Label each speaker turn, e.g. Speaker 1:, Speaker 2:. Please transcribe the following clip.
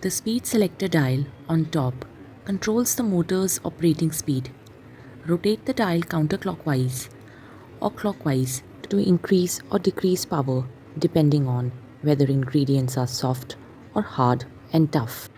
Speaker 1: The speed selector dial on top controls the motor's operating speed. Rotate the dial counterclockwise or clockwise to increase or decrease power depending on whether ingredients are soft or hard and tough.